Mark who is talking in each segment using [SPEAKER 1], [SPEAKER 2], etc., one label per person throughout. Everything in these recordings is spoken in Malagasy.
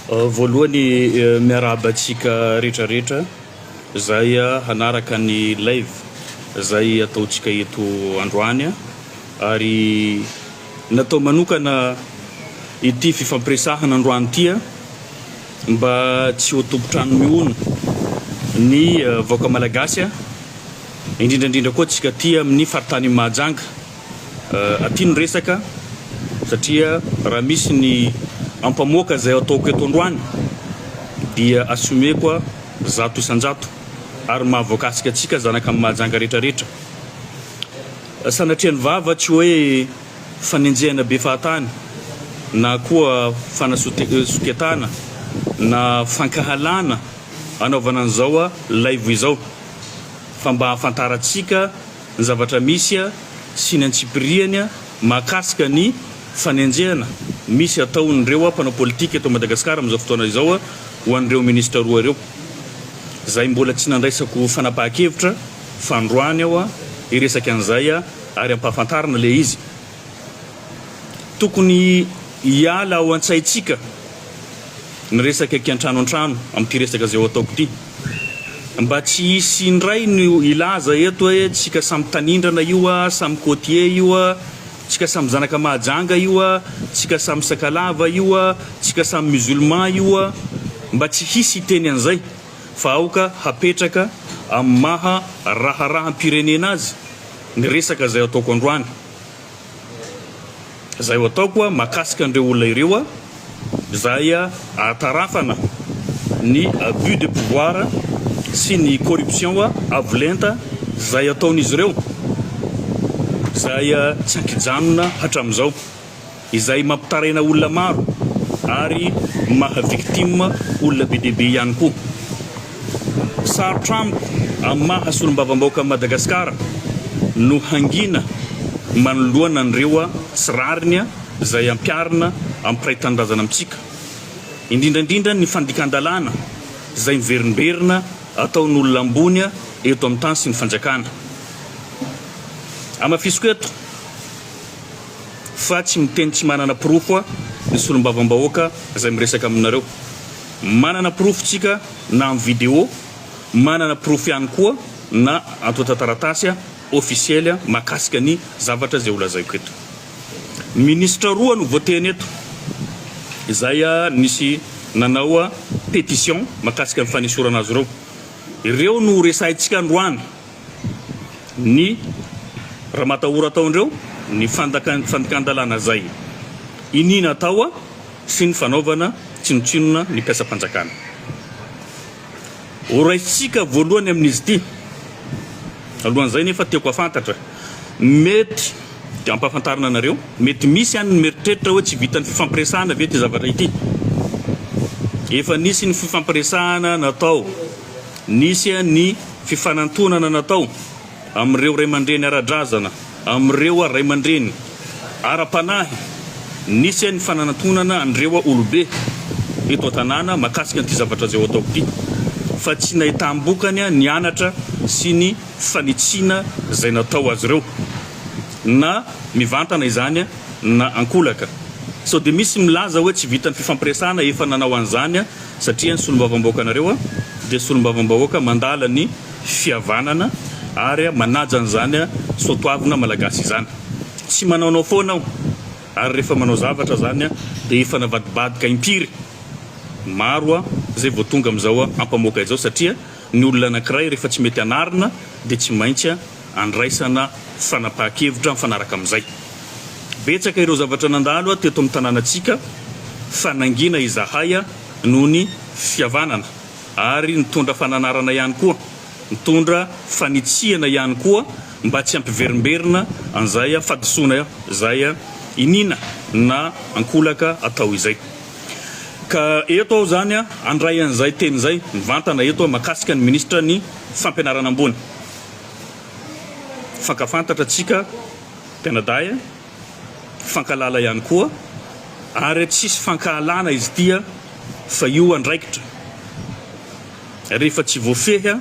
[SPEAKER 1] Voalohany miarahaba antsika rehetrarehetra zay hanaraka ny live zay ataontsika eto androany ary natao manokana ity fifampiresahana androany ity mba tsy ho tompotrano mihono ny vahoaka malagasy indrindrandrindra koa tsika ty amin'ny faritany Mahajanga aty ny resaka satria raha misy ny ampamoaka zay ataoko eto androany dia asomeko zato isanjato ary mahavoakasika atsika zanaka amin'ny Mahajanga rehetrarehetra sanatria ny vava tsy hoe fanenjehana be fahatany na koa fanasoketana na fankahalana anaovana an'izao live izao fa mba hafantarantsika ny zavatra misy sy ny antsipiriany mahakasika ny fanenjehana misy ataon'ireo mpanao politika eto Madagasikara amin'izao fotoana izao ho an'ireo ministra roa ireo zay mbola tsy nandraisako fanapahan-kevitra fa androany aho iresaka an'izay ary ampahafantarana le izy tokony hiala ao an-tsaintsika ny resaka antrano antrano amin'ity resaka zay ataoko ity mba tsy hisy indray no ilaza eto hoe tsika samy tanindrana io samy côtier io tsika samy zanaka Mahajanga io tsika samy sakalava io tsika samy musulman io mba tsy hisy teny an'izay fa aoka hapetraka amin'ny maha raharahampirenena azy ny resaka zay ataoko androany zay ataoko mahakasika an'ireo olona ireo zay atarafana ny abus de pouvoir sy ny corruption avolenta zay ataon'izy ireo zay tsy ankijanona hatramin'izao izay mampitarena olona maro ary maha victime olona be dia be ihany koa sarotra amiko amin'ny maha solombavam-bahoaka Madagasikara no hangina manoloana an'ireo tsy rariny zay ampiarina amin'ny piraitan-drazana amintsika indrindrandrindra ny fandikan-dalàna zay miverimberina ataon'olona ambony eto amin'ny tany sy ny fanjakana amafisiko eto fa tsy miteny tsy manana pirofo ny solombavam-bahoaka zay miresaka aminareo manana pirofo tsika na amin'ny vidéo manana pirofo ihany koa na antotantaratasy officiel mahakasika ny zavatra zay olazaiko eto ministra roa no voateny eto izay nisy nanao pétition mahakasika ny fanesorana azy ireo no resahintsika androany ny raha matahora ataondreo ny fandikan-dalàna zay inina atao sy ny fanaovana tsinotsinona ny mpiasam-panjakana horaisitsika voalohany amin'izy ity alohan'izay nefa tiako afantatra mety dia ampahafantarana anareo mety misy any ny meritreritra hoe tsy vitan'ny fifampiresahana ve ty zavatra ity efa nisy ny fifampiresahana natao nisy ny fifanantonana natao amin'ireo ray aman-dreny ara-drazana amin'ireo ray aman-dreny ara-panahy nisy ny fanantonana an'ireo olobe eto an-tanàna mahakasika an'ity zavatra zay ataoko ity fa tsy nahitam-bokany ny anatra sy ny fanitsiana zay natao azy ireo na mivantana izany na ankolaka so dia misy milaza hoe tsy vitan'ny fifampiresahana efa nanao an'izany satria ny solombavam-bahoaka anareo dia solombavam-bahoaka mandala ny fihavanana ary manaja an'izany soatoavina malagasy izany tsy manaonao foana aho ary rehefa manao zavatra zany dia efa navadibadika impiry maro zay vao tonga amin'izao ampamoaka izao satria ny olona anankiray rehefa tsy mety anarina dia tsy maintsy andraisana fanapahan-kevitra mifanaraka amin'izay betsaka ireo zavatra nandalo teto amin'ny tanànatsika fanangina izahay noho ny fihavanana ary nitondra fananarana ihany koa nitondra fanitsihana ihany koa mba tsy ampiverimberina an'izay fadisoana zay inina na ankolaka atao izay ka eto aho zany andray an'izay teny zay mivantana eto mahakasika ny ministra ny fampianarana ambony fankafantatra tsika mpianaday fankalala ihany koa ary tsisy fankahalana izy tia fa io andraikitra rehefa tsy voafehy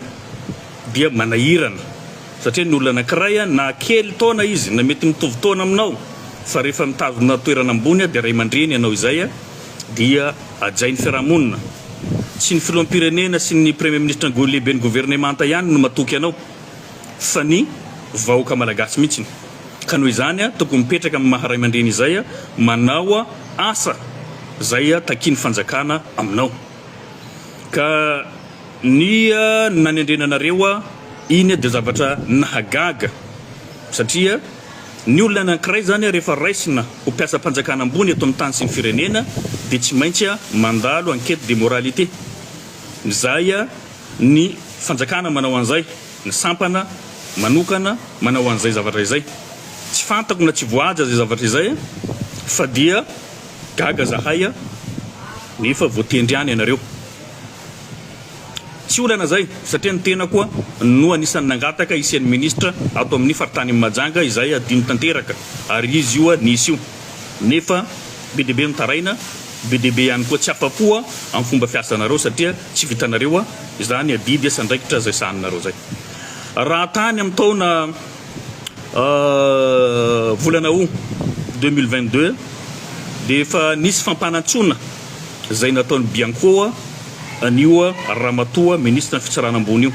[SPEAKER 1] dia manahirana satria ny olona anankiray na kely taona izy na mety mitovy taona aminao fa rehefa mitazona toerana ambony dia ray aman-dreny ianao izay dia ajain'ny fiarahamonina, tsy ny filoham-pirenena sy ny premier ministre lehibe ny gouvernemanta ihany no matoky anao fa ny vahoaka malagasy mihitsiny. Ka noho izany tokony mipetraka amin'ny maharay aman-dreny izay manao asa zay takiany fanjakana aminao. Ka ny nanendrenanareo iny dia zavatra nahagaga satria ny olona anankiray zany rehefa raisina ho mpiasa mpanjakana ambony eto amin'ny tany sy ny firenena dia tsy maintsy mandalo enquête de moralité. Zay ny fanjakana manao an'izay, ny sampana manokana manao an'izay zavatra izay. Tsy fantako na tsy voaja zay zavatra izay fa dia gaga zahay nefa voatendriany ianareo. Tsy olana zay satria ny tena koa no anisan'ny nangataka isian'ny ministra ato amin'ny faritany Mahajanga izay adino tanteraka ary izy io nisy io nefa be dia be mitaraina, be dia be ihany koa tsy afa-po amin'ny fomba fiasanareo satria tsy vitanareo izany adidy sandraikitra zay sahaninareo zay. Raha tany amin'ny taona volana Août 2022 dia efa nisy fampanantsona zay nataon'ny Bianco anio Ramatoa ministra ny fitsarana ambony io.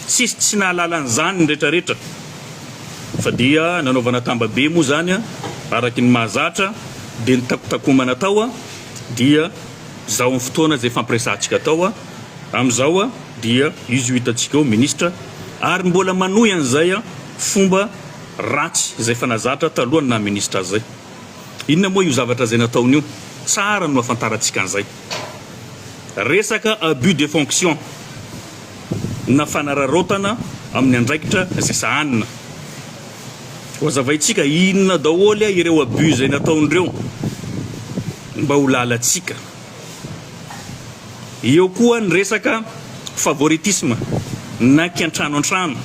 [SPEAKER 1] Sisy tsy nahalala an'izany ny rehetrarehetra fa dia nanaovana tambabe moa zany araky ny mahazatra dia ny takotakomana tao dia zao amin'ny fotoana zay fampiresantsika tao amin'izao dia izy io hitantsika eo ministra ary mbola manohy an'izay fomba ratsy zay fanazatra talohany na ministra azy zay. Inona moa io zavatra zay nataony io? Tsara no afantarantsika an'izay. Resaka abus de fonction na fanararotana amin'ny andraikitra zay sahanina. Hazavaintsika inona daholo ireo abus zay nataon'ireo mba ho lalantsika. Eo koa ny resaka favoritisme na kiantrano antrano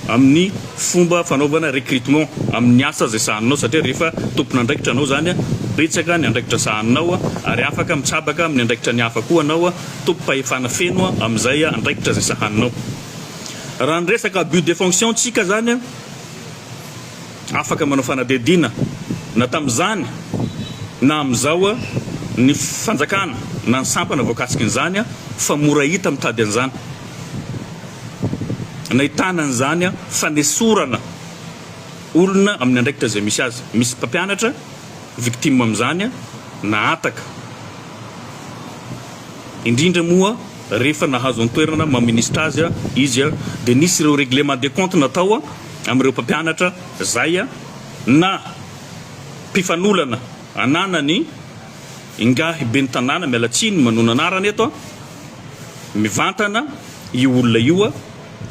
[SPEAKER 1] amin'ny fomba fanaovana recrutement amin'ny asa zay sahaninao satria rehefa tompon'andraikitra anao zany betsaka ny andraikitra sahaninao ary afaka mitsabaka amin'ny andraikitra ny hafa koa anao tompo-pahefana feno amin'izay andraikitra zay sahaninao. Raha ny resaka abus de fonction tsika zany afaka manao fanadidina na tamin'izany na amin'izao ny fanjakana na ny sampana voakasiky n'izany fa mora hita mitady an'izany. Nahitana an'izany fanesorana olona amin'ny andraikitra zay misy azy. Misy mpampianatra victime amin'izany na ataka. Indrindra moa rehefa nahazo antoerana maministra azy izy dia nisy ireo règlement des comptes natao amin'ireo mpampianatra zay na mpifanolana ananany ingahy ben'ny tanàna mialatsiny manona anarany eto mivantana io olona io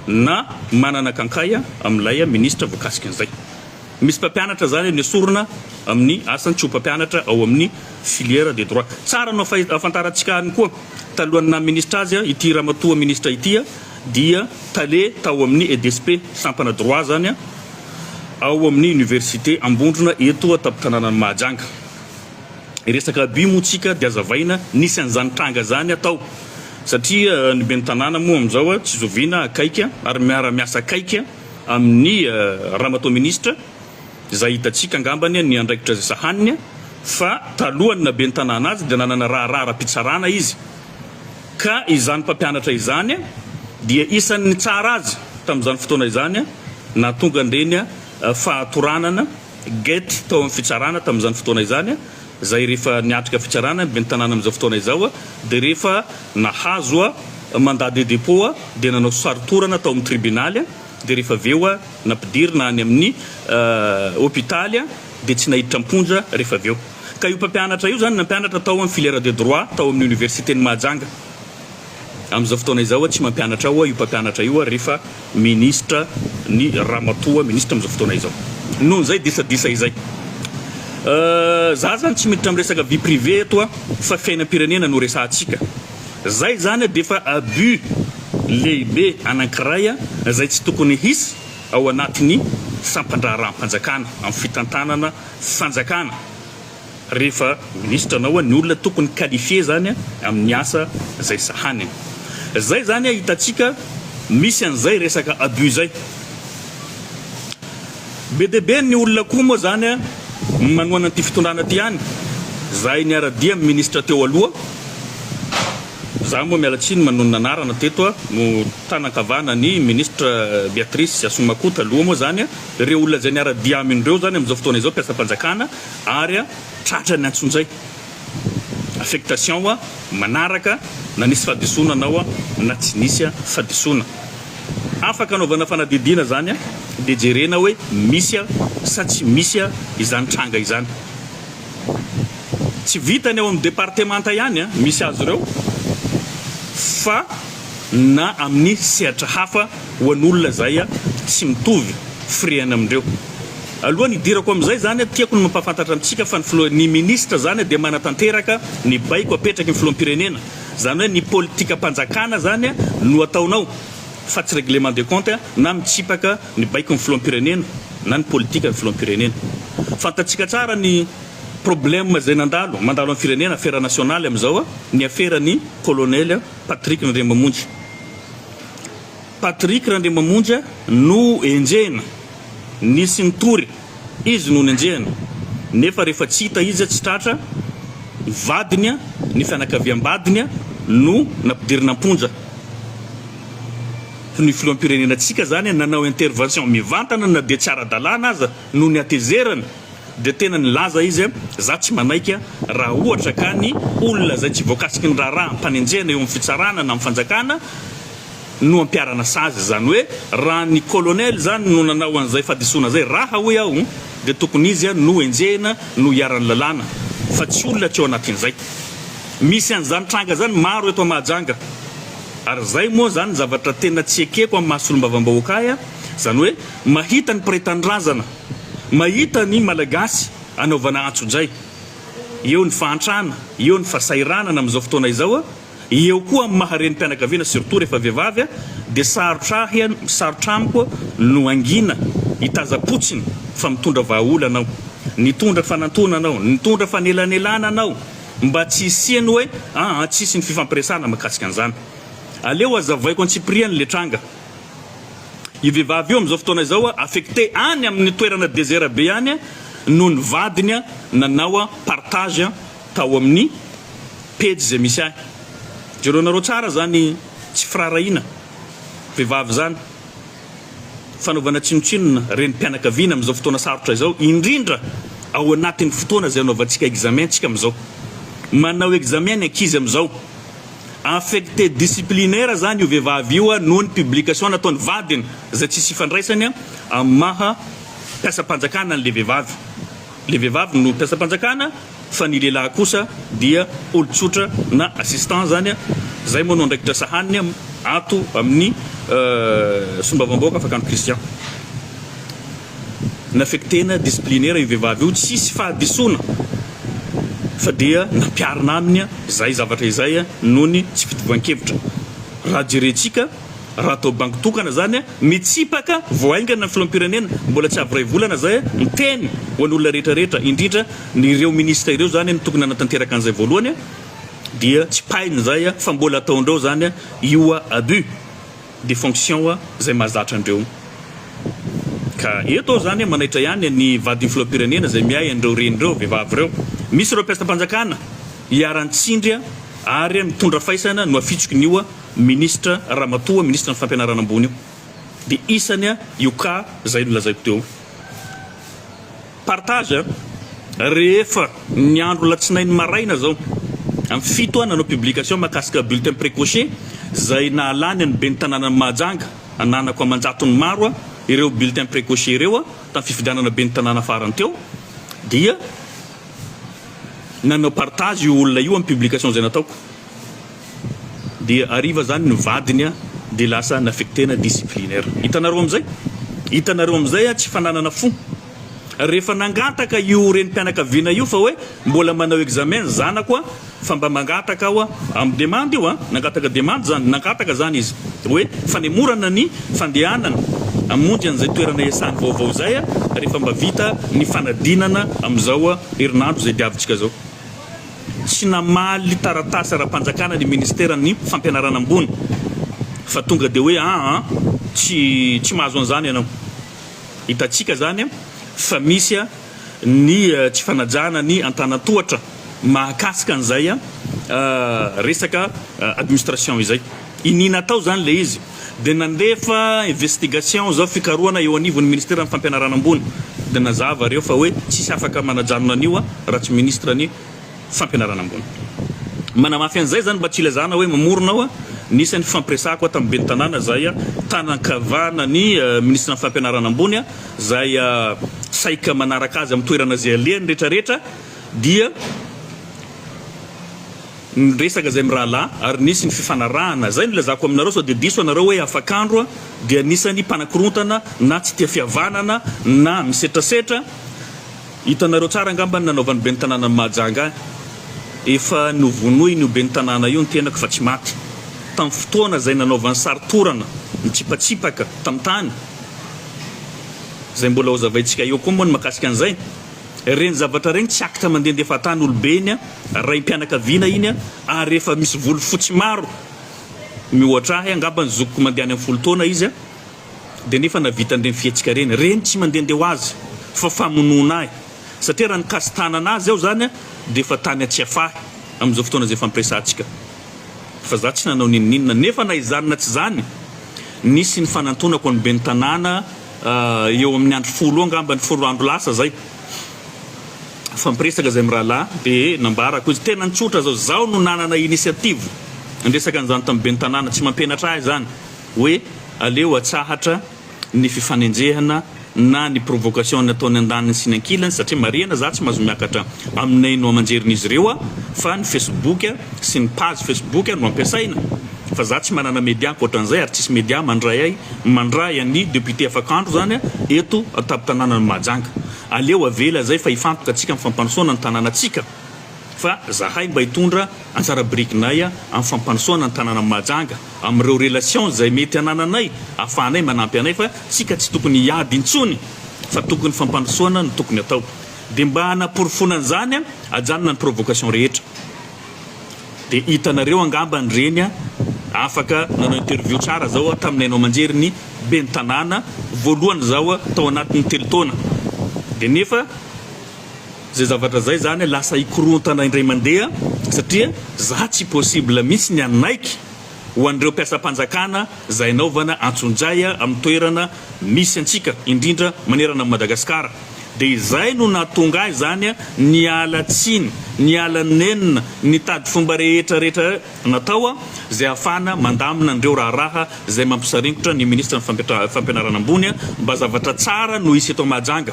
[SPEAKER 1] na manana kankay amin'ilay ministra voakasiky an'izay. Misy mpampianatra zany nesorona amin'ny asany tsy ho mpampianatra ao amin'ny filière de droit. Tsara no afantarantsika any koa talohan'ny na ministra azy ity Ramatoa ministra ity dia tale tao amin'ny EDSP sampana droit zany ao amin'ny université Ambondrona eto tapin-tanànan'ny Mahajanga. Resaka abus moa tsika dia azavaina nisy an'izany tranga zany atao satria ny ben'ny tanàna moa amin'izao tsy zoviana akaiky ary miara-miasa akaiky amin'ny Ramatoa ministra zay hitantsika angambany ny andraikitra zay sahaniny fa talohany na ben'ny tanàna azy dia nanana raharahara-pitsarana izy ka izany mpampianatra izany dia isan'ny tsara azy tamin'izany fotoana izany na tonga andreny fahatoranana gety tao amin'ny fitsarana tamin'izany fotoana izany zay rehefa niatrika fitsarana ben'ny tanàna amin'izao fotoana izao dia rehefa nahazo mandat de dépôt dia nanao saritorana tao amin'ny tribunaly dia rehefa aveo nampidirina any amin'ny hôpitaly dia tsy nahiditra amponja rehefa aveo. Ka io mpampianatra io zany nampianatra tao amin'ny filière de droit tao amin'ny université ny Mahajanga. Amin'izao fotoana izao tsy mampianatra io mpampianatra io rehefa ministra ny Ramatoa ministra amin'izao fotoana izao. Noho izay disadisa izay. Za zany tsy miditra amin'ny resaka vie privée eto fa fiainam-pirenena no resahantsika. Zay zany dia efa abus lehibe anankiray zay tsy tokony hisy ao anatin'ny sampandraharam-panjakana amin'ny fitantanana fanjakana. Rehefa ministra anao ny olona tokony qualifié zany amin'ny asa zay sahaniny. Zay zany hitantsika misy an'izay resaka abus zay. Be dia be ny olona koa moa zany manoana an'ity fitondrana ty ihany zay niara-dia ministra teo aloha za moa miala tsiny manonona anarana teto no tanan-kavana ny ministra Beatrice Assomakota aloha moa zany ireo olona zay niara-dia amin'ireo zany amin'izao fotoana izao mpiasa-panjakana ary tratra ny antsonjay affectation manaraka na nisy fahadisoana anao na tsy nisy fahadisoana afaka anaovana fanadidina zany dia jerena hoe misy sa tsy misy izany tranga izany tsy vitany ao amin'ny départementa ihany misy azy ireo fa na amin'ny sehatra hafa ho an'olona zay tsy mitovy friana amindreo aloha nidirako amin'izay zany tiako ny mampafantatra amintsika fa ny ministra zany dia manatanteraka ny baiko apetraky ny filoham-pirenena zany hoe ny politika mpanjakana zany no ataonao fa tsy règlement des comptes na mitsipaka ny baiko ny filoham-pirenena na ny politika ny filoham-pirenena fantatsika tsara ny problème zay mandalo amin'ny firenena affaire nationale amin'izao ny affaire ny colonel Patrick Nandriamamonjy Patrick Nandriamamonjy no enjehana nisy nitory izy no nenjehana nefa rehefa tsy hita izy tsy tratra vadiny ny fianakaviam-badiny no nampidirina amponja ny filoham-pirenenantsika zany nanao intervention mivantana na dia tsara dalàna aza no ny atezerana dia tena nilaza izy za tsy manaiky raha ohatra ka ny olona zay tsy voakasiky ny raharaha mpanenjehana eo amin'ny fitsarana na amin'ny fanjakana no ampiarana sazy zany hoe raha ny colonel zany no nanao an'izay fahadisoana zay raha hoe aho dia tokony izy no enjehana no hiarany lalàna fa tsy olona tsy ao anatin'izay misy an'izany tranga zany maro eto mahajanga ary zay moa zany zavatra tena tsy ekeko amin'ny mahasolom-bavam-bahoaka zany hoe mahita ny pretendrazana mahita ny malagasy anaovana antso-dray eo ny fahantrana eo ny fasairanana amin'izao fotoana izao eo koa amin'ny mahareny mpianakaviana surtout rehefa vehivavy dia sarotramiko no angina hitaza-potsiny fa mitondra vahaola anao nitondra fanantona anao nitondra fanelanelana anao mba tsy isiany hoe tsisy ny fifampiresana makasika an'izany aleo azavaiko antsipriany le tranga i vehivavy io amin'izao fotoana izao affecté any amin'ny toerana désert be any no ny vadiny nanao partage tao amin'ny page zay misy ahy jereo nareo tsara zany tsy firarahina vehivavy zany fanaovana tsinotsinona reny mpianakaviana amin'izao fotoana sarotra izao indrindra ao anatin'ny fotoana zay anaovantsika examen tsika amin'izao manao examen ny ankizy amin'izao affecté disciplinaire zany io vehivavy io noho ny publication nataony vadiny zay tsisy ifandraisany amin'ny maha mpiasa-panjakana an'le vehivavy no mpiasa-panjakana fa ny lehilahy kosa dia olotsotra na assistant zany zay moa no andraikitra sahaniny ato amin'ny sombavamboaka fakano Christian naffectena disciplinaire io vehivavy io tsisy fahadisoana fa dia nampiarina aminy zay zavatra izay noho ny tsy fitovoan-kevitra raha jerentsika raha atao banky tokana zany mitsipaka voaingana ny filoham-pirenena mbola tsy avy ray volana zay miteny ho an'olona rehetrarehetra indrindra nyreo ministra ireo zany no tokony nanatanteraka an'izay voalohany dia tsy painy zay fa mbola ataondreo zany io abus de fonction zay mahazatra andreo ka eto zany manaitra ihany ny vadiny filoham-pirenena zay miay andreo renireo vehivavy reo misy ireo mpiasa-panjakana hiaran-tsindry ary mitondra faisana no afitsoko nio ministra Ramatoa ministra ny fampianarana ambony io dia isany io ka zay no lazaiko teo partage rehefa ny andro latsinainy maraina zao amin'ny fito nanao publication mahakasika bulletin précoché zay nahalany any be ny tanàna Mahajanga ananako amanjatony maro ireo bulletin précoché ireo tamin'ny fifidianana be ny tanàna farany teo dia nanao partage io olona io amin'ny publication zay nataoko dia ariva zany ny vadiny dia lasa naffectena disciplinaire hitanareo amin'izay tsy fananana fo rehefa nangataka io reny mpianakaviana io fa hoe mbola manao examen zanako fa mba mangataka ao amin'ny demande io nangataka demande zany nangataka zany izy hoe fanemorana ny fandehanana amonjy an'izay toerana iasany vaovao zay rehefa mba vita ny fanadinana amin'izao herinandro zay diavintsika zao tsy namaly taratasy ara-panjakana ny ministera ny fampianarana ambony fa tonga dia hoe tsy mahazo an'izany ianao hitantsika zany fa misy ny tsy fanajana ny antanatohatra mahakasika an'izay resaka administration izay inina tao zany le izy dia nandefa investigation zao fikarohana eo anivon'ny ministère ny fampianarana ambony dia nazava reo fa hoe tsisy afaka manajanona anio raha tsy ministre ny fampianarana ambony manamafy an'izay zany mba tsy ilazana hoe mamoronao nisy ny fampiresako tamin'ny ben'ny tanàna zay tanan-kavana ny ministre ny fampianarana ambony zay saika manaraka azy amin'ny toerana zay alehany rehetrarehetra dia resaka zay mirahalahy ary nisy ny fifanarahana zay nilazako aminareo sao dia diso anareo hoe afakandro dia nisany mpanakorontana na tsy tia fihavanana na misetrasetra hitanareo tsara angambany nanaovan'ny ben'ny tanàna Mahajanga efa novonoy ny ben'ny tanàna io ny tenako fa tsy maty tamin'ny fotoana zay nanaovan'ny saritorana mitsipatsipaka tamin'ny tany zay mbola ho zavaintsika eo koa moa ny makasika an'izay reny zavatra regny tsy akta mandehandefa tany olobeny raim-pianakaviana iny ary efa misy volo fotsy maro mihoatrahy angamba ny zokoko mandehany amin'ny folo taona izy dia nefa navita ndreny fihetsika reny tsy mandehandeha ho azy fa famonona ahy satria raha nikasytanana azy aho zany dia efa tany atsyafahy amin'izao fotoana zay fampiresantsika fa za tsy nanao nininina nefa na izanina tsy zany nisy ny fanantonako ny ben'ny tanàna eo amin'ny andro folo angamba ny folo andro lasa zay fampiresaka zay mirahalahy dia nambarako izy tena nitsotra zao no nanana initiative ndresaka an'izany tamin'ny ben'ny tanàna tsy mampianatra ahy zany hoe aleo atsahatra ny fifanenjehana na ny provocation nataony an-daniny sy ny ankilany satria mariana za tsy mahazo miakatra aminay no amanjerin'izy ireo fa ny Facebook sy ny page Facebook no ampiasaina fa za tsy manana média ankoatran'izay ary tsisy média mandray ny député afakandro zany eto atapy-tanàna ny Mahajanga aleo avela zay fa hifantoka atsika amin'ny fampanosoana ny tanànatsika fa zahay mba hitondra antsara brikinay amin'ny fampanosoana ny tanàna Mahajanga amin'ireo relation zay mety anananay ahafahanay manampy anay fa tsika tsy tokony hiady intsony fa tokony fampanosoana no tokony atao dia mba hanaporofonana zany ajanona ny provocation rehetra dia hitanareo angambany reny afaka nanao interview tsara zao taminay nao manjery ny ben'ny tanàna voalohany zao tao anatin'ny telo taona dia nefa zay zavatra zay zany lasa ikorontana indray mandeha satria za tsy possible mihitsy ny anaiky ho an'ireo mpiasam-panjakana zay naovana antsonjaya amin'ny toerana misy antsika indrindra manerana Madagasikara dia izay no nahatonga azy zany ny alatsiny ny alanenina ny tady fomba rehetrarehetra natao zay ahafana mandamina an'ireo raharaha zay mampisaringotra ny ministre ny fampianarana ambony mba zavatra tsara no hisy eto Mahajanga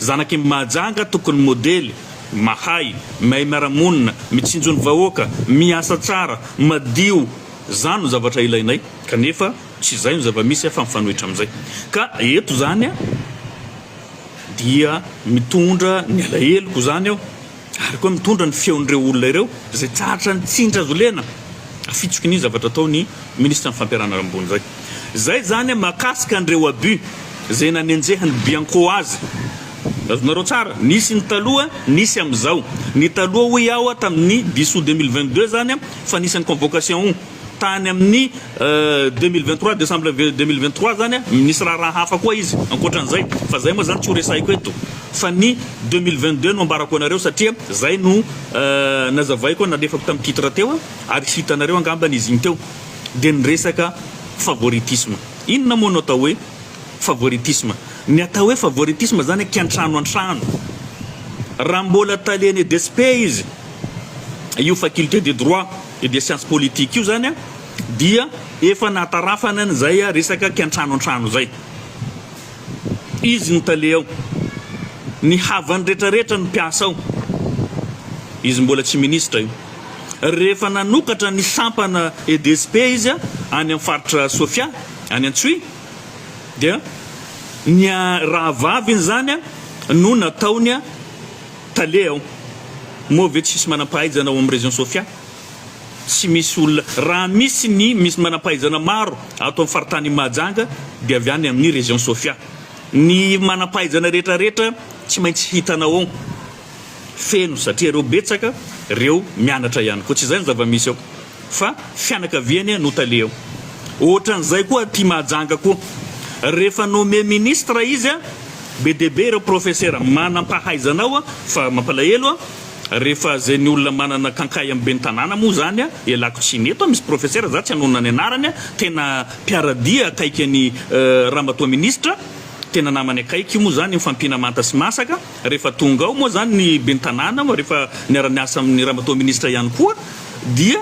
[SPEAKER 1] zanaky Mahajanga tokony modely mahay mahay miara-monina mitsinjo ny vahoaka miasa tsara madio zany no zavatra ilainay kanefa tsy zay no zava-misy fa mifanohitra amin'izay ka eto zany dia mitondra ny alaheloko zany ary koa mitondra ny feon'ireo olona ireo zay tsaratra ny tsindra azo lena afitsoko ny zavatra atao ny ministre ny fampianarana ambony zay zany makasika an'ireo abus zay nanenjehany bianco azy azonareo tsara nisy ny taloha nisy amin'izao ny taloha ho iaho tamin'ny 10 août 2022 zany fa nisy ny convocation tany amin'ny 2023 décembre 2023 zany nisy raha hafa koa izy ankoatran'izay fa zay moa zany tsy ho resaiko eto fa ny 2022 no ambarako anareo satria zay no nazavaiko nalefako tamin'ny titre teo ary hitanareo angambany izy igny teo dia ny resaka favoritisme inona moa no atao hoe favoritisme ny atao hoe favoritisme zany kiantrano antrano raha mbola taleny DSP izy io faculté de droit et des sciences politiques io zany dia efa natarafana zay resaka kiantrano antrano zay izy ny tale ao ny havany rehetrarehetra ny mpiasa ao izy mbola tsy ministre io rehefa nanokatra ny sampana EDSP izy any amin'ny faritra Sofia any Antsoy dia ny raha vaviny zany no nataony tale ao moa ve tsisy manam-pahaizana ao amin'ny région Sofia tsy misy olona raha misy misy manam-pahaizana maro ato amin'ny faritany Mahajanga dia avy any amin'ny région Sofia ny manam-pahaizana rehetrarehetra tsy maintsy hitanao ao feno satria reo betsaka reo mianatra ihany koa tsy zay ny zava-misy ao fa fianakaviany no tale ao ohatran'izay koa ty Mahajanga koa rehefa nommé ministre izy be dia be reo professeur manam-pahaizanao fa mampalahelo rehefa zay ny olona manana kankay amin'ny ben'ny tanàna moa zany a ialako tsy neto misy professeur za tsy hanonona ny anarany a tena mpiaradia akaiky ny ramatoa ministra tena namany akaiky moa zany mifampiana manta sy masaka rehefa tonga ao moa zany ny ben'ny tanàna rehefa niara-niasa amin'ny ramatoa ministra ihany koa dia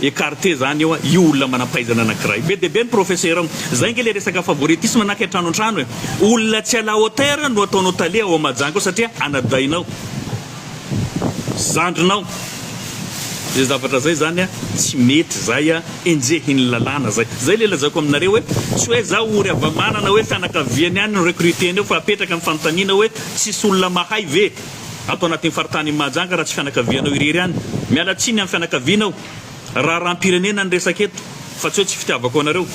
[SPEAKER 1] écarté zany eo io olona manampaizana anankiray be dia be ny professeur zay nge le resaka favoritisme anaka trano an-trano hoe olona tsy ala hotera no ataonao tale ao amajango satria anadainao zandrinao zay zavatra zay zany a tsy mety zay a enjehiny lalàna zay le lazako aminareo hoe tsy hoe za ory avamanana hoe fianakaviany ihany no recruteny eo fa apetraka amin'ny fanontaniana hoe tsisy olona mahay ve atao anatin'ny faritany mahajanga raha tsy fianakavianao irery ihany miala tsiny amin'ny fianakavianao raha rahampirenena ny resaka eto fa tsy hoe tsy fitiavako anareo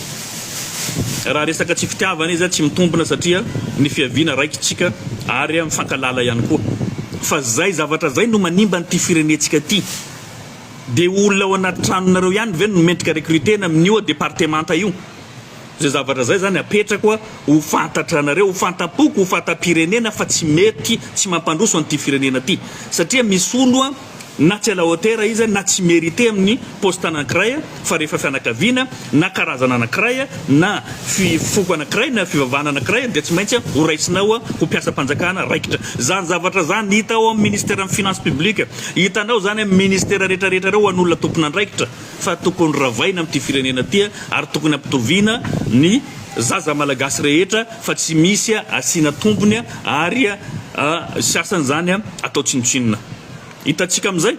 [SPEAKER 1] raha resaka tsy fitiavana izy tsy mitombona satria ny fiaviana raikitsika ary mifankalala ihany koa fa zay zavatra zay no manimba nyty firenetsika ty dia olona ao anaty tranonareo ihany ve no mendrika recrutena amin'io départementa io zay zavatra zay zany apetraka ho fantatra anareo ho fantapoko ho fantam-pirenena fa tsy mety tsy mampandroso an'ity firenena ty satria misy olo na tsy ala hotera izy na tsy mérité amin'ny poste anankiray fa rehefa fianakaviana na karazana anankiray na fifoko anankiray na fivavahana anankiray dia tsy maintsy ho raisinao ho mpiasa-panjakana raikitra zany zavatra zany hita ao amin'ny ministère amin'ny finance publique hitanao zany amin'ny ministère rehetrarehetra reo an'olona tompona andraikitra fa tokony ravaina amin'ity firenena ty ary tokony ampitoviana ny zaza malagasy rehetra fa tsy misy asiana tombony ary sasany zany atao tsinotsinona hitatsika amin'izay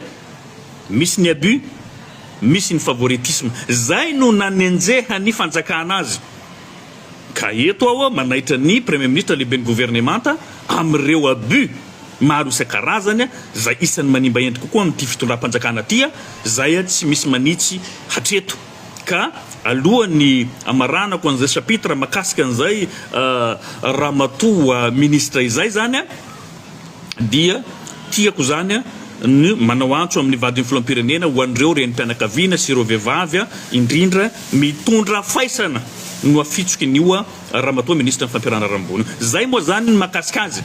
[SPEAKER 1] misy ny abus misy ny favoritisme zay no nanenjeha ny fanjakana azy ka eto ao manaitra ny premier ministre lehibe ny gouvernementa amin'ireo abus maro isan-karazany zay isan'ny manimba endry kokoa amin'ity fitondram-panjakana ty zay tsy misy manitsy hatreto ka alohan'ny amaranako an'izay chapitre makasika an'izay ramatoa ministre izay zany dia tiako zany ny manao antso amin'ny vadiny filoham-pirenena ho an'ireo renim-pianakaviana sy ireo vehivavy indrindra mitondra faisana no afitsoky nio ramatoa ministra ny fampiarana rambony zay moa zany ny makasika azy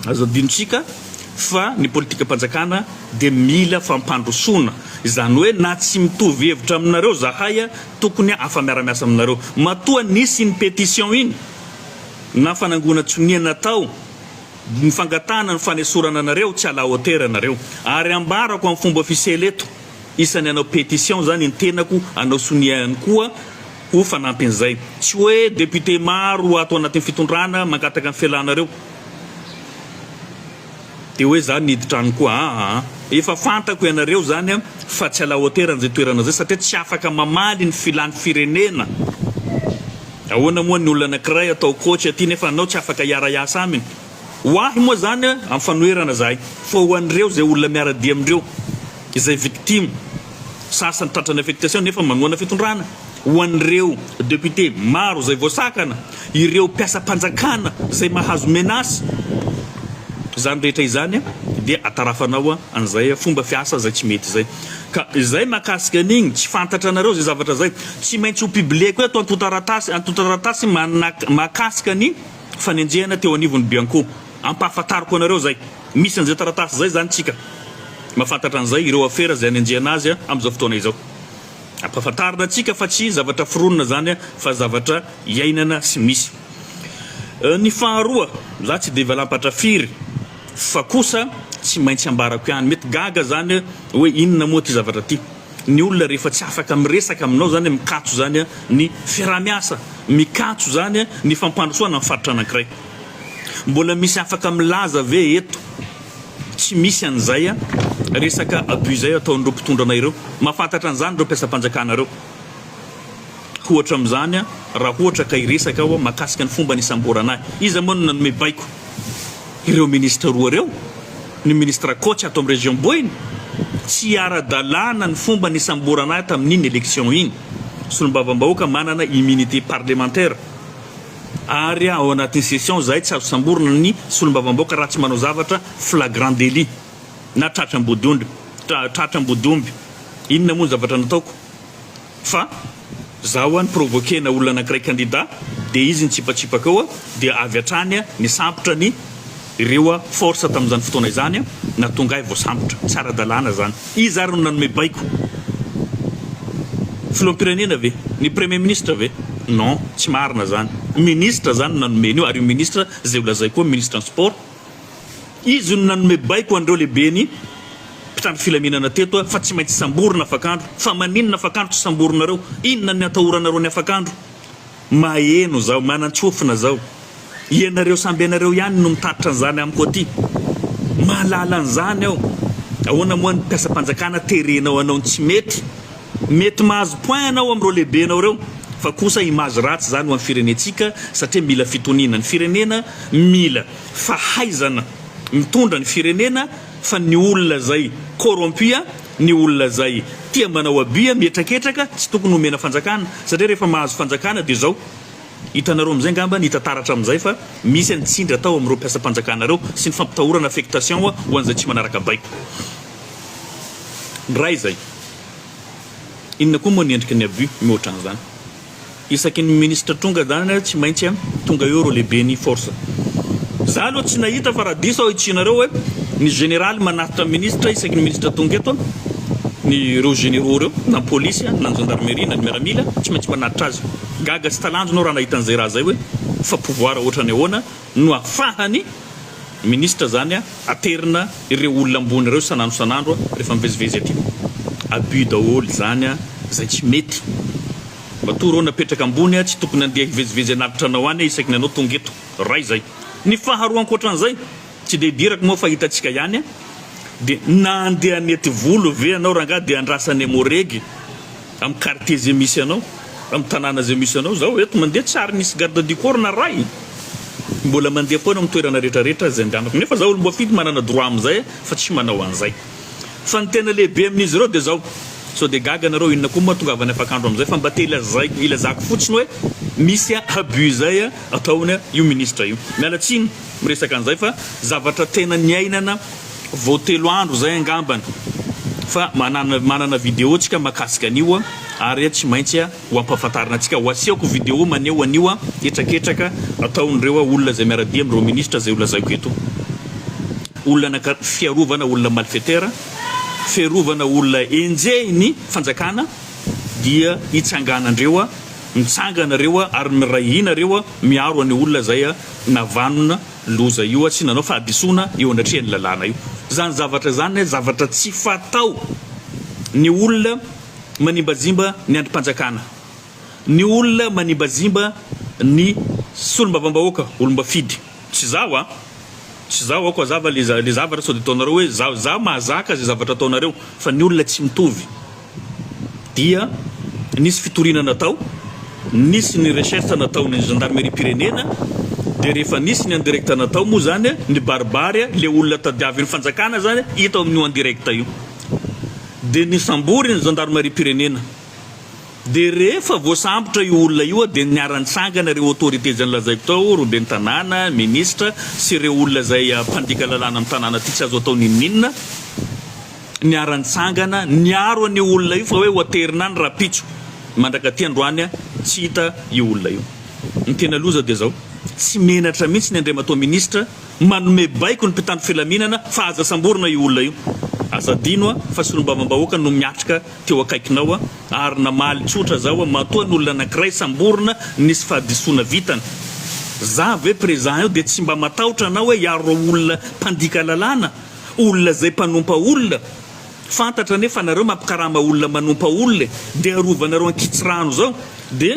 [SPEAKER 1] azadinotsika fa ny politika mpanjakana dia mila fampandrosoana izany hoe na tsy mitovy hevitra aminareo zahay tokony afa miara-miasa aminareo matoa nisy ny pétition iny na fanangona tsoniana natao ny fangatana ny fanesorana anareo tsy ala hotera anareo ary ambarako amin'ny fomba ofisiely eto isany anao pétition zany ny tenako anao soniany koa ho fanampin'izay tsy hoe député maro atao anatin'ny fitondrana mangataka ny fialanareo dia hoe zany niditrano koa efa fantako ianareo zany fa tsy ala hotera n'izay toerana zay satria tsy afaka mamaly ny filany firenena ahoana moa ny olona anankiray atao coach aty nefa anao tsy afaka hiara-iasa aminy hoahy moa zany amin'ny fanoherana zahay fa ho an'ireo zay olona miaradia amindreo izay victime sasany tratrany affectation nefa manoana fitondrana ho an'ireo député maro zay voasakana ireo mpiasa-panjakana zay mahazo menasy zany rehetra izany dia atarafanao an'izay fomba fiasa zay tsy mety zay ka izay makasika an'igny tsy fantatra anareo zay zavatra zay tsy maintsy ho publieko hoe atao antotaratasy makasika ny fanenjehana teo anivon'ny bianco ampahafantariko anareo zay misy an'izay taratasy zay zany tsika mahafantatra an'izay ireo afera zay anenjehana azy amin'izao fotoana izao ampahafantarina atsika fa tsy zavatra fironona zany fa zavatra iainana sy misy ny faharoa za tsy dia valampatrafiry fa kosa tsy maintsy ambarako ihany mety gaga zany hoe inona moa ty zavatra ty ny olona rehefa tsy afaka miresaka aminao zany mikatso zany ny fiarah-miasa mikatso zany ny fampandrosoana amin'ny faritra anankiray mbola misy afaka milaza ve eto tsy misy an'izay resaka abus zay ataon'ireo mpitondra ireo mahafantatra an'izany ireo mpiasa-panjakanareo ohatra amin'izany raha ohatra ka hiresaka ao mahakasika ny fomba nisamboranahy izy moa no nanome baiko ireo ministre roa reo ny ministre coach ato amin'ny région boiny tsy ara-dalàna ny fomba nisamboranahy tamin'iny élection iny solombavambahoaka manana immunité parlementaire ary ao anatin'ny session zay tsy azo samborana ny solombavambahoaka raha tsy manao zavatra flagrant délit na tratra-mbodimby inona moa ny zavatra nataoko fa zaho ny provoquena olona anankiray candidat dia izy ny tsipatsipaka ao dia avy hatrany ny sampotra ny ireo force tamin'izany fotoana izany na tonga voasambotra tsara dalàna zany izy ary no nanome baiko filoham-pirenena ve ny premier ministre ve non tsy marina zany ministre zany nanomeny io ary io ministre zay olazay koa ministre en sport izy no nanome baiko andreo lehibeny mpitandro filaminana teto fa tsy maintsy samborona afakandro fa maninona afakandro tsy samboronareo inona ny atahoranareo ny afakandro maheno zao manan-tsofina zao ianareo samby ianareo ihany no mitatitra an'izany amiko aty mahalala an'izany aho ahoana moa ny mpiasa-panjakana terenao anao tsy mety mahazo point anao amin'ireo lehibenao reo fa kosa image ratsy zany ho amin'ny firenetsika satria mila fitoniana ny firenena mila fahaizana mitondra ny firenena fa ny olona zay corrompua ny olona zay tia manao abia mietraketraka tsy tokony homena fanjakana satria rehefa mahazo fanjakana dia zao hitanareo amin'izay ngamba ny hitantaratra amin'izay fa misy antsindry atao amin'ireo mpiasa-panjakanareo sy ny fampitahorana affectation ho an'izay tsy manaraka baiko ray zay inona koa moa niendriky ny abus mihoatra an'izany isaky ny ministre tonga zany tsy maintsy tonga eo reo lehibe ny force za aloha tsy nahita fa raha diso aho hitsinareo hoe ny général manatitra ministre isaky ny ministre tonga eto ny reo généraux reo na polisy na ny gendarmerie na ny miaramila tsy maintsy manatitra azy gaga sy talanjonao raha nahita an'izay raha zay hoe fa pouvoir ohatra ny ahoana no afahany ministre zany aterina ireo olona ambony reo sanandro rehefa mivezivezy aty abus daholo zany zay tsy mety matory napetraka ambony tsy tokony andeha hivezivezy anatitra anao any isaky ny anao tonga eto ray zay ny faharoa ankoatran'izay tsy dia dirako moa fa hitantsika ihany dia na andeha nety volo ve anao raha dia andrasany amoregy amin'ny quartier zay misy anao amin'ny tanàna zay misy anao zao eto mandeha tsary nisy garde du corps na ray mbola mandeha foana amin'ny toerana rehetrarehetra zay andehanako nefa zaho olombo fidy manana droit amin'izay fa tsy manao an'izay fa ny tena lehibe amin'izy ireo dia zao so dia gaga nareo inona koa moa tonga avy any afakandro amin'izay fa mba te ilazako fotsiny hoe misy abus zay ataony io ministre io mialatsiny miresaka an'izay fa zavatra tena niainana voatelo andro zay angambany fa manana vidéo tsika makasika an'io ary tsy maintsy ho ampahafantarina antsika ho asiako vidéo maneho an'io etraketraka ataon'ireo olona zay miaradia amin'ireo ministre zay olazaiko eto olona fiarovana olona malfaiteur fiarovana olona enjehiny fanjakana dia hitsanganandreo mitsangana reo ary mirahina reo miaro any olona zay navanona loza io tsy nanao fa adisona eo anatrehan'ny lalàna io zany zavatra zany zavatra tsy fatao ny olona manimbazimba ny andrim-panjakana ny olona manimbazimba ny solombavambahoaka olomba fidy tsy zaho ako zava le zavatra sao dia ataonareo hoe zaho mahazaka zay zavatra ataonareo fa ny olona tsy mitovy dia nisy fitoriana natao nisy ny recherche nataony gendarmerie pirenena dia rehefa nisy ny andirecta natao moa zany ny barbary le olona tadiavin'ny fanjakana zany hita amin'io andirecta io dia ny sambory ny gendarmerie pirenena dia rehefa voasambotra io olona io dia niarantsangana ireo autorité zay nlazaiko tao robeny tanàna ministre sy ireo olona zay mpandika lalàna amin'ny tanàna ty tsy azo atao ninninona niarantsangana niaro any olona io fa hoe hoaterina any rapitso mandrakaty androany tsy hita io olona io ny tena loza dia zao tsy menatra mihitsy ny andriamatoa ministre manome baiko ny mpitandro filaminana fa aza samborona io olona io azadino fa solombavambahoaka no miatrika teo akaikinao ary namaly tsotra zao matoa ny olona anankiray samborona nisy fahadisoana vitana za ve présent io dia tsy mba matahotra anao hoe iaro olona mpandika lalàna olona zay mpanompa olona fantatra nefa nareo mampikarama olona manompa olona dia arovanareo ankitsirano zao dia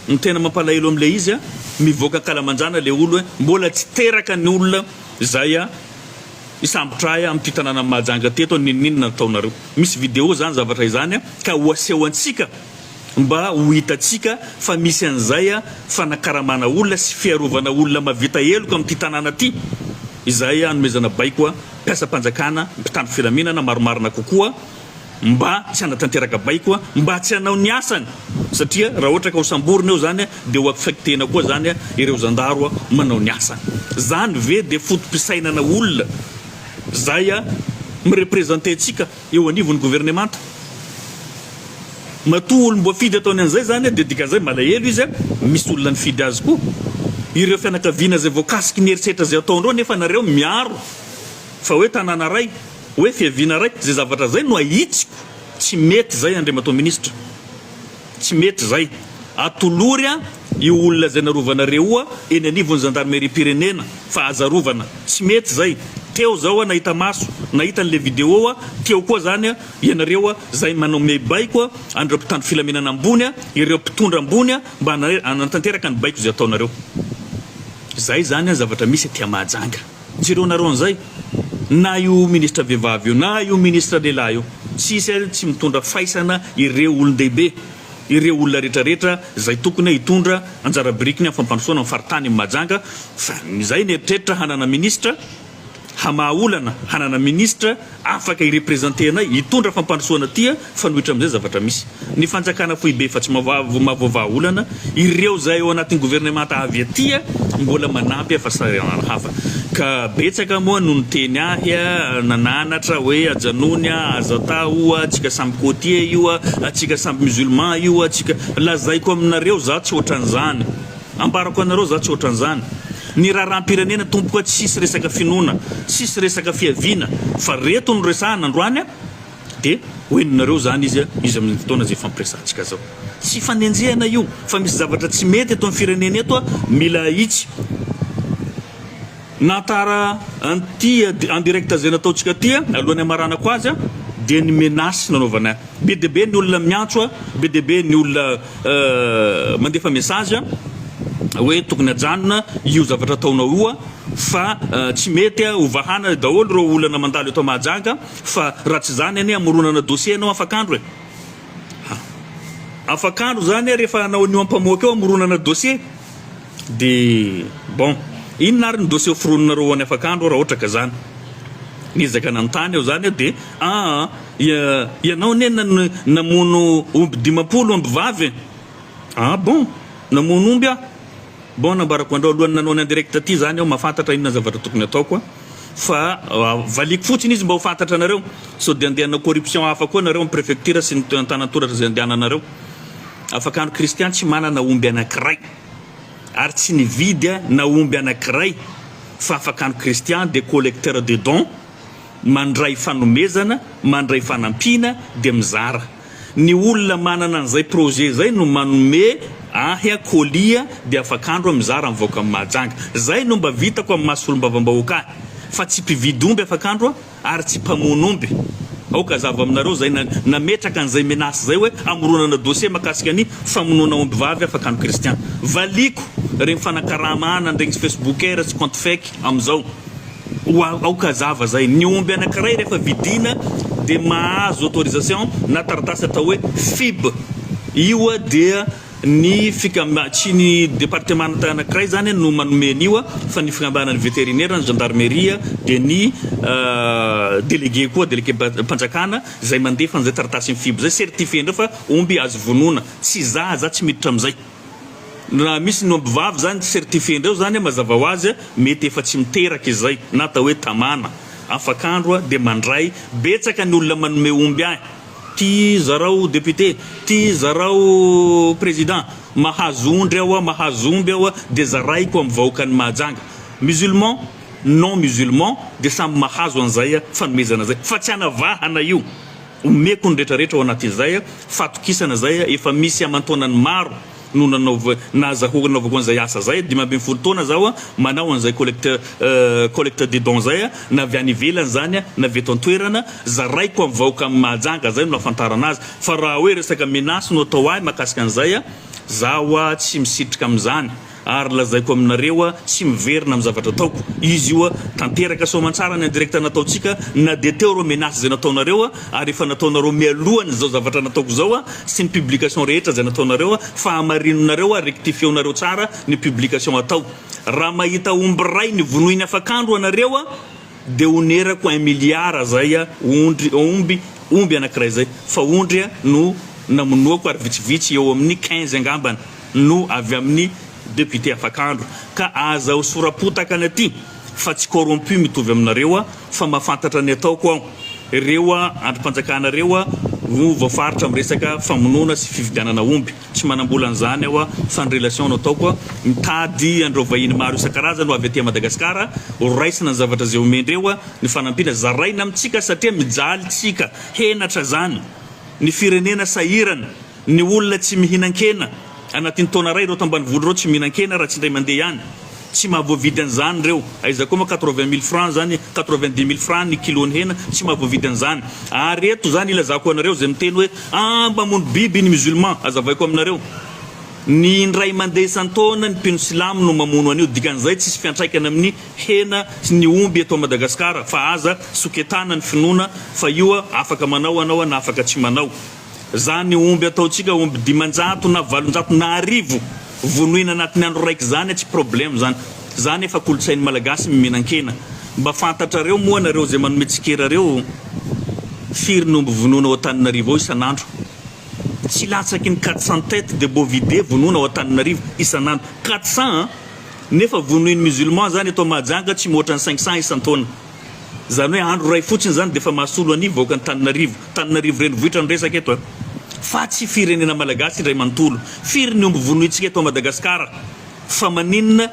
[SPEAKER 1] ny tena mampalahelo amin'ilay izy mivoaka kalamanjana le olo mbola tsy teraka ny olona zay isambotra amin'ny fitanana mahajanga teto ninninona nataonareo misy vidéo zany zavatra izany ka ho aseho antsika mba ho hitatsika fa misy an'izay fanakaramana olona sy fiarovana olona mavita heloka amin'ity tanàna ty izay anomezana baiko mpiasa-panjakana mpitandro filaminana maromarina kokoa mba tsy anatanteraka baiko mba tsy hanao ny asany satria raha ohatra ka ho samborina eo zany dia ho affectena koa zany ireo zandaro manao ny asany zany ve dia fotom-pisainana olona zay mirepresente antsika eo anivon'ny gouvernemanta matoa olom-boafidy ataony an'izay zany dia dikan'izay malahelo izy misy olona nifidy azy koa ireo fianakaviana zay voakasiky ny herisetra zay ataondreo nefa nareo miaro fa hoe tanàna ray hoe fiaviana ray zay zavatra zay no ahitsiko tsy mety zay Andriamato ministra tsy mety zay atolory io olona zay narovanareo eny anivon'ny gendarmerie pirenena fa azarovana tsy mety zay teo zao nahita maso nahita an'le vidéo teo koa zany ianareo zay manome baiko andreo mpitandro filaminana ambony ireo mpitondra ambony mba anatanteraka ny baiko zay ataonareo zay zany zavatra misy tia mahajanga jireo nareo an'izay na io ministra vehivavy io na io ministra lehilahy io tsisy tsy mitondra faisana ireo olon-dehibe ireo olona rehetrarehetra zay tokony hitondra anjara birikiny amin'ny fampandrosoana amin'ny faritany mahajanga fa zay ny eritreritra hanana ministra hamaolana hanana ministra afaka irepresentenay hitondra fampandrosoana tia fanohitra amin'izay zavatra misy ny fanjakana foibe efa tsy mavavaolana ireo zay eo anatin'ny gouvernement avy aty mbola manampy afasarana hafa ka betsaka moa no niteny ahy nananatra hoe ajanony azatao atsika samby côtier io atsika samby musulman io atsika lazaiko aminareo za tsy ohatran'izany ambarako anareo za tsy ohatran'izany ny raharam-pirenena tompoka tsisy resaka finoana tsisy resaka fiaviana fa reto no resahana androany dia hoeninareo zany izy amin'ny fotoana zay fampiresantsika zao tsy fanenjehana io fa misy zavatra tsy mety eto amin'ny firenena eto mila itsy natara anty en direct zay nataontsika ty alohan'ny amaranako azy dia ny menasy nanaovana be dia be ny olona miantso be dia be ny olona mandefa message hoe tokony ajanona io zavatra ataonao io fa tsy mety ovahana daholo reo olana mandalo eto mahajanga fa raha tsy zany any amoronana dossier anao afakandro afakandro zany rehefa anao nio ampamoaka eo amoronana dossier dia bon inona ary ny dossier forononareo any afakandro raha ohatra ka zany nizaka nanontany eo zany dia ianao ne namono omby 50 omby vavy bon namono omby bon nambarako andreo alohany nanao ny direct aty zany aho mahafantatra inona zavatra tokony ataoko fa valiko fotsiny izy mba ho fantatra anareo so dia andehanana corruption hafa koa nareo amin'ny préfecture sy ny tanantoratra zay andehananareo afakandro kristian tsy manana omby anankiray ary tsy nividy na omby anankiray fa afakandro kristian dia collecteur de dons mandray fanomezana mandray fanampiana dia mizara ny olona manana an'izay projet zay no manome ahya kolia dia afakandro mizara mivoaka amin'ny mahajanga zay no mba vitako amin'ny masolom-bavam-bahoaka fa tsy mpividy omby afakandro ary tsy mpamono omby aoka zava aminareo zay nametraka an'izay menasy zay hoe amoronana dossier makasika ny famonoana omby vavy afakandro kristian valiko regny fanakaramana ndregny facebookera sy compte fake amin'izao aoka zava zay ny omby anankiray rehefa vidina dia mahazo autorisation na taratasy atao hoe FIB io dia ny tsy ny département anankiray zany no manomen'io fa ny fikambanany vétérinaire ny gendarmerie dia ny délégué koa délégué mpanjakana zay mandefa an'izay taratasy ny FIB zay certifié ndreo fa omby azo vonoana tsy za tsy miditra amin'izay na misy ny omby vavy zany certifié ndreo zany mazava ho azy mety efa tsy miteraka izay na atao hoe tamana afakandro dia mandray betsaka ny olona manome omby ahy ty zarao député ty zarao président mahazo ondry aho mahazo omby aho dia zaraiko amin'ny vahoaka ny mahajanga musulman non musulman dia samy mahazo an'izay fanomezana zay fa tsy hanavahana io omeko ny rehetrarehetra ao anatin'izay fatokisana zay efa misy amantonany maro no nazahoana avako an'izay asa zay 5 taona zao manao an'izay collecteur de dons zay na avy any ivelany zany na avy eto an-toerana zaraiko amin'ny vahoaka amin'ny mahajanga zay no afantarana azy fa raha hoe resaka menasy no atao ahy makasika an'izay zaho tsy misitrika amin'izany ary lazaiko aminareo tsy miverina amin'ny zavatra ataoko izy io tanteraka soamantsara ny direct nataontsika na dia teo reo menasy zay nataonareo ary efa nataonareo mialohany zao zavatra nataoko zao sy ny publication rehetra zay nataonareo fa hamarinonareo rectifieonareo tsara ny publication atao raha mahita omby ray ny vonoiny afakandro anareo dia onerako 1 milliard zay omby anankiray zay fa ondry no namonoako ary vitsivitsy eo amin'ny 15 angambany no avy amin'ny député afakandro ka aza ho sorapotaka ny aty fa tsy corrompu mitovy aminareo fa mahafantatra ny ataoko aho ireo androm-panjakanareo voafaritra amin'ny resaka famonoana sy fividianana omby. Tsy manambola an'izany aho fa ny relation nataoko mitady andreo vahiny maro isan-karazany ho avy aty Madagasikara, raisina ny zavatra zay omendreo ny fanampiana zaraina amintsika satria mijaly tsika henatra zany. Ny firenena sahirana, ny olona tsy mihinan-kena anatin'ny taona ray reo tambanivoly reo tsy mihinan-kena raha tsy indray mandeha ihany. Tsy mahavoavidy an'izany reo. Aiza koa 80 000 francs zany, 90 000 francs ny kilony hena, tsy mahavoavidy an'izany. Ary eto zany ilazako anareo zay miteny hoe mamono biby ny musulman, azavaiko aminareo. Ny indray mandeha isan-taona ny mpino silamo no mamono an'io, dikan'izay tsisy fiantraikana amin'ny hena sy ny omby eto Madagasikara, fa aza soketana ny finoana fa io afaka manao anao na afaka tsy manao. Zany omby ataontsika omby 500 na 700 na 1000 vonoina anatin'ny andro raiky zany tsy problème zany. Zany efa kolotsain'ny malagasy mihinan-kena. Mba fantatrareo moa nareo zay manome tsikera reo, firy ny omby vonoina ao Antananarivo ao isan'andro. Tsy latsaky ny 400 têtes de bovidé vonoina ao Antananarivo isan'andro. 400 nefa vonoin'ny musulman zany eto Mahajanga tsy mihoatra ny 500 isan-taona. Zany hoe andro ray fotsiny zany dia efa mahasolo an'io vahoaka ny Tananarivo. Tananarivo renivohitra ny resaka eto. Fa tsy firenena malagasy indray manontolo. Firy ny omby vonointsika eto Madagasikara. Fa maninona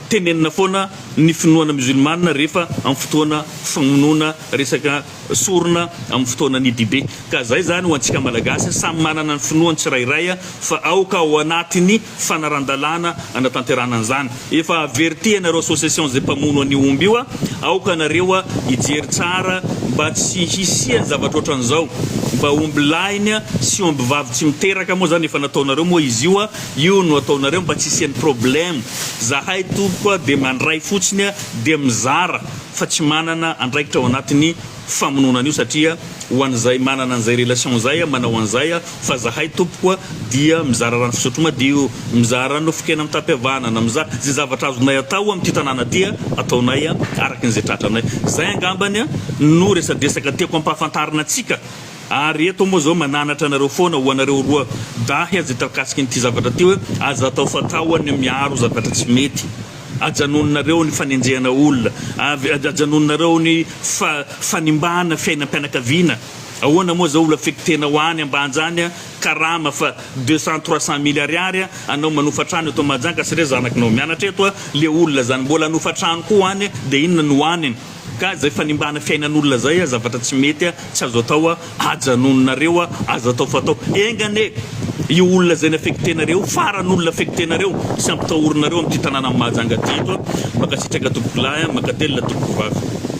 [SPEAKER 1] tenenina foana ny finoana musulmana rehefa amin'ny fotoana famonoana resaka sorona amin'ny fotoana ny dibe. Ka zay zany ho antsika malagasy samy manana ny finoany tsirairay fa aoka ao anatiny fanarandalana anatanterana an'izany. Efa averti anareo association zay mpamono an'io omby io aoka nareo hijery tsara mba tsy hisiany zavatra ohatran'izao. Mba omby lahiny sy omby vavy tsy miteraka moa zany efa nataonareo moa izy io no ataonareo mba tsy hisiany problème. Zahay tompoko dia mandray fotsiny dia mizara fa tsy manana andraikitra ao anatiny famonoana an'io satria ho an'izay manana an'izay relation zay manao an'izay fa zahay tompoko dia mizara rano fisotro madio, mizara nofokena amin'ny tapiavanana, mizara zay zavatra azonay atao amin'ity tanàna ty ataonay araka n'izay tratranay. Zay angambany no resadresaka tiako ampahafantarina antsika. Ary eto moa zao mananatra anareo foana ho anareo roa dahy zay takasiky n'ity zavatra ty hoe aza atao fatao ny miaro zavatra tsy mety. Ajanonareo ny fanenjehana olona, ajanonareo ny fanimbana fiainam-pianakaviana. Ahoana moa zao olona fekitena ho any ambanjany karama fa 200-300 000 ariary anao manofatrano eto Mahajanga satria zanakinao mianatra eto le olona zany mbola anofatrano koa any dia inona no hoaniny. Ka zay fanimbana fiainan'olona zay zavatra tsy mety tsy azo atao ajanonareo azo atao fatao. Engane io olona zay nafekitenareo faran'olona fekitenareo sy ampitahorinareo amin'ity tanàna Mahajanga ty eto. Makasitraka tompoko lahy makatelina tompoko vavy.